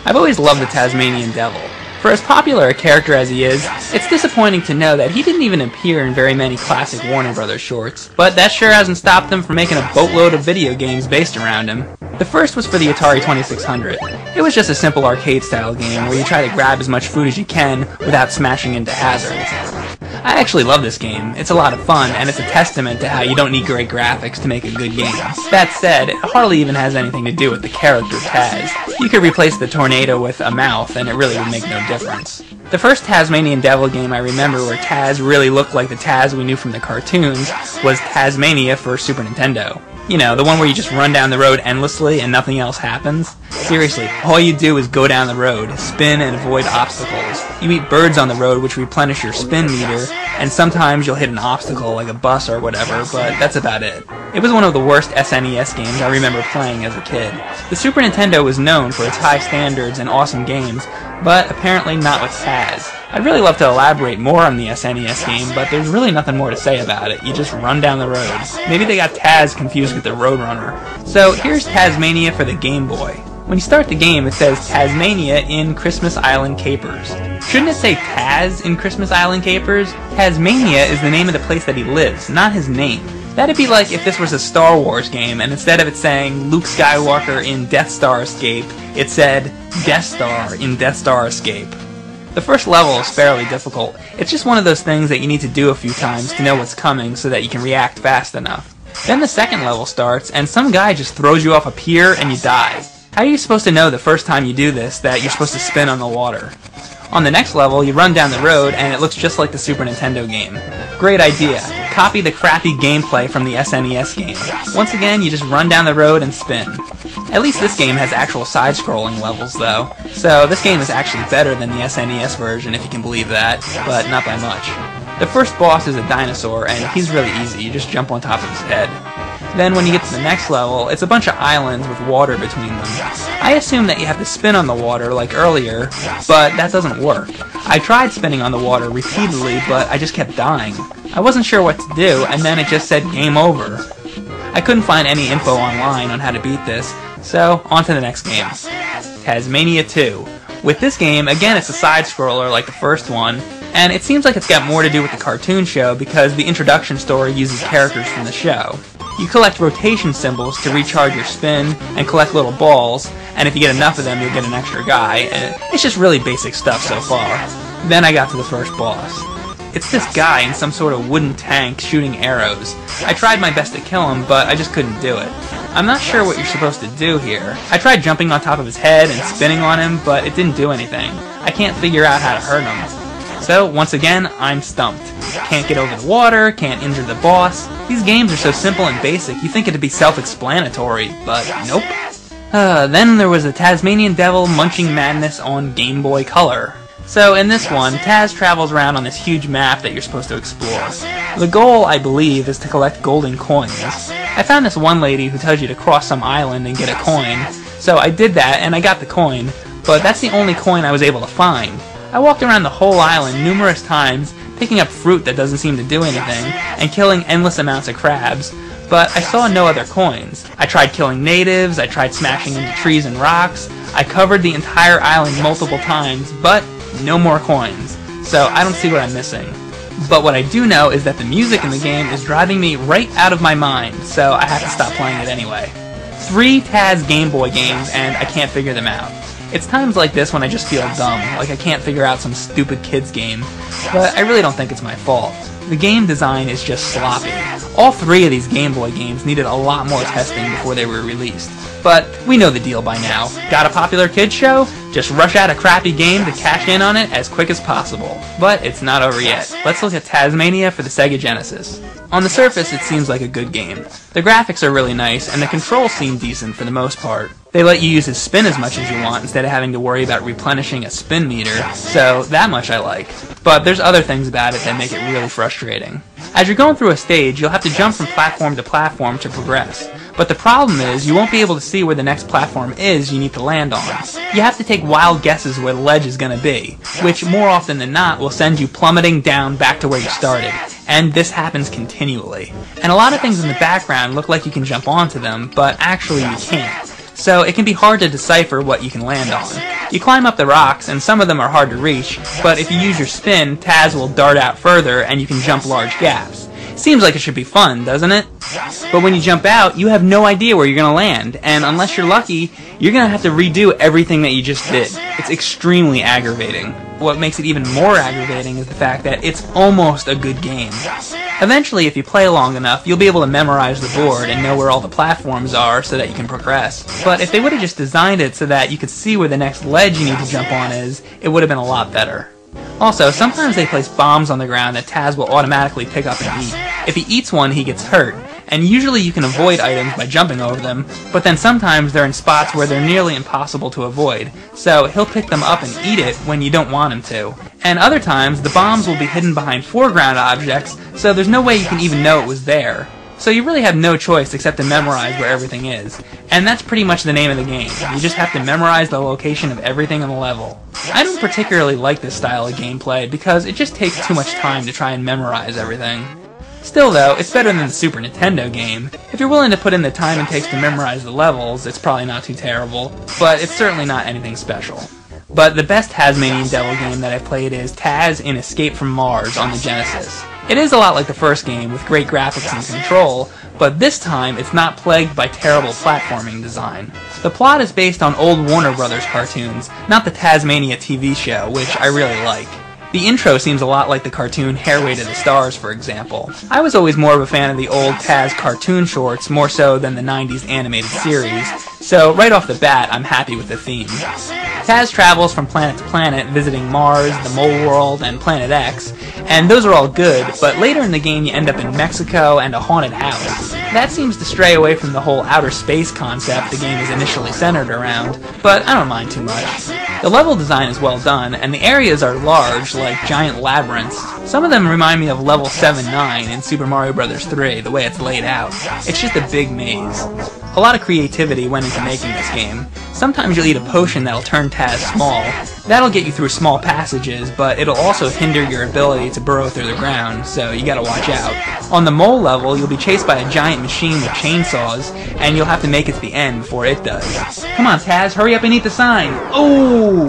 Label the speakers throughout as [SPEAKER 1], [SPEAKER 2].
[SPEAKER 1] I've always loved the Tasmanian Devil. For as popular a character as he is, it's disappointing to know that he didn't even appear in very many classic Warner Brothers shorts, but that sure hasn't stopped them from making a boatload of video games based around him. The first was for the Atari 2600. It was just a simple arcade-style game where you try to grab as much food as you can without smashing into hazards. I actually love this game. It's a lot of fun, and it's a testament to how you don't need great graphics to make a good game. That said, it hardly even has anything to do with the character Taz. You could replace the tornado with a mouth, and it really would make no difference. The first Tasmanian Devil game I remember where Taz really looked like the Taz we knew from the cartoons was Taz-Mania for Super Nintendo. You know, the one where you just run down the road endlessly and nothing else happens. Seriously, all you do is go down the road, spin and avoid obstacles. You eat birds on the road which replenish your spin meter, and sometimes you'll hit an obstacle like a bus or whatever, but that's about it. It was one of the worst SNES games I remember playing as a kid. The Super Nintendo was known for its high standards and awesome games, but apparently not with Taz. I'd really love to elaborate more on the SNES game, but there's really nothing more to say about it. You just run down the road. Maybe they got Taz confused with the Roadrunner. So here's Taz-Mania for the Game Boy. When you start the game, it says Taz-Mania in Christmas Island Capers. Shouldn't it say Taz in Christmas Island Capers? Taz-Mania is the name of the place that he lives, not his name. That'd be like if this was a Star Wars game, and instead of it saying Luke Skywalker in Death Star Escape, it said Death Star in Death Star Escape. The first level is fairly difficult. It's just one of those things that you need to do a few times to know what's coming so that you can react fast enough. Then the second level starts, and some guy just throws you off a pier and you die. How are you supposed to know the first time you do this that you're supposed to spin on the water? On the next level, you run down the road and it looks just like the Super Nintendo game. Great idea. Copy the crappy gameplay from the SNES game. Once again, you just run down the road and spin. At least this game has actual side-scrolling levels though, so this game is actually better than the SNES version if you can believe that, but not by much. The first boss is a dinosaur and he's really easy, you just jump on top of his head. Then when you get to the next level, it's a bunch of islands with water between them. I assume that you have to spin on the water like earlier, but that doesn't work. I tried spinning on the water repeatedly, but I just kept dying. I wasn't sure what to do, and then it just said game over. I couldn't find any info online on how to beat this, so on to the next game. Taz-Mania 2. With this game, again it's a side-scroller like the first one, and it seems like it's got more to do with the cartoon show because the introduction story uses characters from the show. You collect rotation symbols to recharge your spin and collect little balls, and if you get enough of them you'll get an extra guy, and it's just really basic stuff so far. Then I got to the first boss. It's this guy in some sort of wooden tank shooting arrows. I tried my best to kill him, but I just couldn't do it. I'm not sure what you're supposed to do here. I tried jumping on top of his head and spinning on him, but it didn't do anything. I can't figure out how to hurt him. So, once again, I'm stumped. Can't get over the water, can't injure the boss. These games are so simple and basic, you think it'd be self-explanatory, but nope. Then there was the Tasmanian Devil Munching Madness on Game Boy Color. So in this one, Taz travels around on this huge map that you're supposed to explore. The goal, I believe, is to collect golden coins. I found this one lady who tells you to cross some island and get a coin, so I did that and I got the coin, but that's the only coin I was able to find. I walked around the whole island numerous times, picking up fruit that doesn't seem to do anything, and killing endless amounts of crabs, but I saw no other coins. I tried killing natives, I tried smashing into trees and rocks, I covered the entire island multiple times, but no more coins. So I don't see what I'm missing. But what I do know is that the music in the game is driving me right out of my mind, so I have to stop playing it anyway. 3 Taz Game Boy games and I can't figure them out. It's times like this when I just feel dumb, like I can't figure out some stupid kid's game, but I really don't think it's my fault. The game design is just sloppy. All 3 of these Game Boy games needed a lot more testing before they were released. But we know the deal by now. Got a popular kids show? Just rush out a crappy game to cash in on it as quick as possible. But it's not over yet. Let's look at Taz-Mania for the Sega Genesis. On the surface, it seems like a good game. The graphics are really nice, and the controls seem decent for the most part. They let you use his spin as much as you want instead of having to worry about replenishing a spin meter, so that much I like. But there's other things about it that make it really frustrating. As you're going through a stage, you'll have to jump from platform to platform to progress. But the problem is, you won't be able to see where the next platform is you need to land on. You have to take wild guesses where the ledge is going to be, which more often than not will send you plummeting down back to where you started. And this happens continually. And a lot of things in the background look like you can jump onto them, but actually you can't. so it can be hard to decipher what you can land on. You climb up the rocks, and some of them are hard to reach, but if you use your spin, Taz will dart out further and you can jump large gaps. Seems like it should be fun, doesn't it? But when you jump out, you have no idea where you're going to land, and unless you're lucky, you're going to have to redo everything that you just did. It's extremely aggravating. What makes it even more aggravating is the fact that it's almost a good game. Eventually, if you play long enough, you'll be able to memorize the board and know where all the platforms are so that you can progress. But if they would have just designed it so that you could see where the next ledge you need to jump on is, it would have been a lot better. Also, sometimes they place bombs on the ground that Taz will automatically pick up and eat. If he eats one, he gets hurt, and usually you can avoid items by jumping over them, but then sometimes they're in spots where they're nearly impossible to avoid, so he'll pick them up and eat it when you don't want him to. And other times, the bombs will be hidden behind foreground objects, so there's no way you can even know it was there. So you really have no choice except to memorize where everything is. And that's pretty much the name of the game. You just have to memorize the location of everything in the level. I don't particularly like this style of gameplay because it just takes too much time to try and memorize everything. Still though, it's better than the Super Nintendo game. If you're willing to put in the time it takes to memorize the levels, it's probably not too terrible, but it's certainly not anything special. But the best Tasmanian Devil game that I've played is Taz in Escape from Mars on the Genesis. It is a lot like the first game with great graphics and control, but this time it's not plagued by terrible platforming design. The plot is based on old Warner Brothers cartoons, not the Tasmania TV show, which I really like. The intro seems a lot like the cartoon Hairway to the Stars, for example. I was always more of a fan of the old Taz cartoon shorts, more so than the 90s animated series, so right off the bat I'm happy with the theme. Taz travels from planet to planet, visiting Mars, the Mole World, and Planet X, and those are all good, but later in the game you end up in Mexico and a haunted house. That seems to stray away from the whole outer space concept the game is initially centered around, but I don't mind too much. The level design is well done, and the areas are large, like giant labyrinths. Some of them remind me of level 7-9 in Super Mario Bros. 3, the way it's laid out. It's just a big maze. A lot of creativity went into making this game. Sometimes you'll eat a potion that'll turn Taz small. That'll get you through small passages, but it'll also hinder your ability to burrow through the ground, so you gotta watch out. On the mole level, you'll be chased by a giant machine with chainsaws, and you'll have to make it to the end before it does. Come on, Taz, hurry up and eat the sign! Ooh!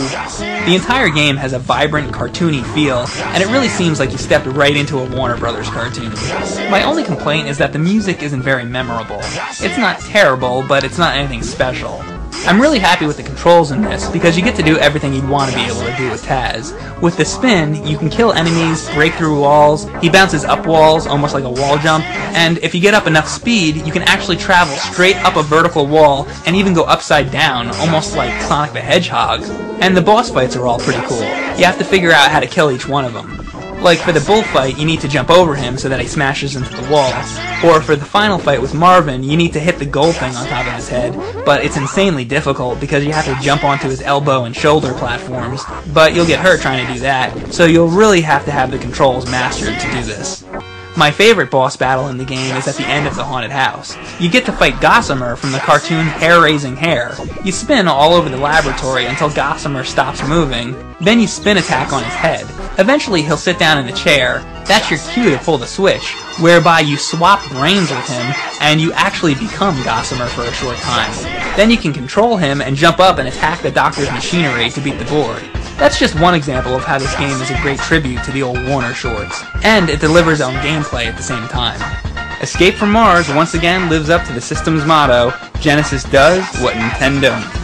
[SPEAKER 1] The entire game has a vibrant, cartoony feel, and it really seems like you stepped right into a Warner Brothers cartoon. My only complaint is that the music isn't very memorable. It's not terrible, but it's not anything special. I'm really happy with the controls in this, because you get to do everything you'd want to be able to do with Taz. With the spin, you can kill enemies, break through walls, he bounces up walls, almost like a wall jump, and if you get up enough speed, you can actually travel straight up a vertical wall, and even go upside down, almost like Sonic the Hedgehog. And the boss fights are all pretty cool. You have to figure out how to kill each one of them. Like for the bullfight, you need to jump over him so that he smashes into the wall. Or for the final fight with Marvin, you need to hit the gold thing on top of his head, but it's insanely difficult because you have to jump onto his elbow and shoulder platforms, but you'll get hurt trying to do that, so you'll really have to have the controls mastered to do this. My favorite boss battle in the game is at the end of the haunted house. You get to fight Gossamer from the cartoon Hair-Raising Hair. You spin all over the laboratory until Gossamer stops moving, then you spin attack on his head. Eventually he'll sit down in a chair. That's your cue to pull the switch, whereby you swap brains with him and you actually become Gossamer for a short time. Then you can control him and jump up and attack the Doctor's machinery to beat the board. That's just one example of how this game is a great tribute to the old Warner shorts, and it delivers on gameplay at the same time. Escape from Mars once again lives up to the system's motto, Genesis does what Nintendo don't.